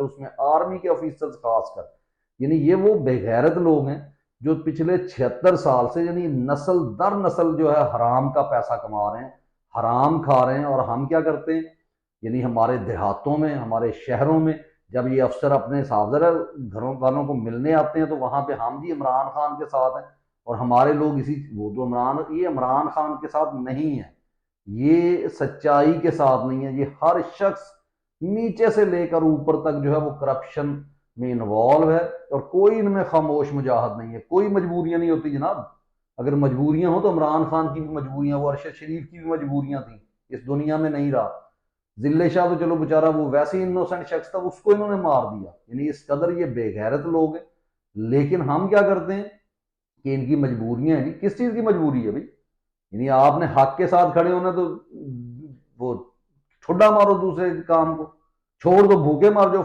उसमें आर्मी के ऑफिसर्स खासकर, यानी ये वो बेगैरत लोग हैं जो पिछले 76 साल से यानी नस्ल दर नस्ल जो है हराम का पैसा कमा रहे हैं, हराम खा रहे हैं। और हम क्या करते हैं, यानी हमारे देहातों में, हमारे शहरों में जब ये अफसर अपने सावधान घरों वालों को मिलने आते हैं तो वहां पे हम जी इमरान खान के साथ हैं, और हमारे लोग इसी, वो तो इमरान खान के साथ नहीं है, ये सच्चाई के साथ नहीं है। ये हर शख्स नीचे से लेकर ऊपर तक जो है वो करप्शन में इन्वॉल्व है, और कोई इनमें खामोश मुजाहद नहीं है। कोई मजबूरियां नहीं होती जनाब। अगर मजबूरियां हो तो इमरान खान की भी मजबूरियां, वो अरशद शरीफ की भी मजबूरियां थी, इस दुनिया में नहीं रहा। जिले शाह तो चलो बेचारा वो वैसे ही इनोसेंट शख्स था, उसको इन्होंने मार दिया। यानी इस कदर ये बेगैरत लोग हैं। लेकिन हम क्या करते हैं कि इनकी मजबूरियां हैं जी, किस चीज की मजबूरी है भाई? यानी आपने हक के साथ खड़े होना तो वो ठुड्डा मारो दूसरे काम को, छोड़ दो भूखे मार जाओ।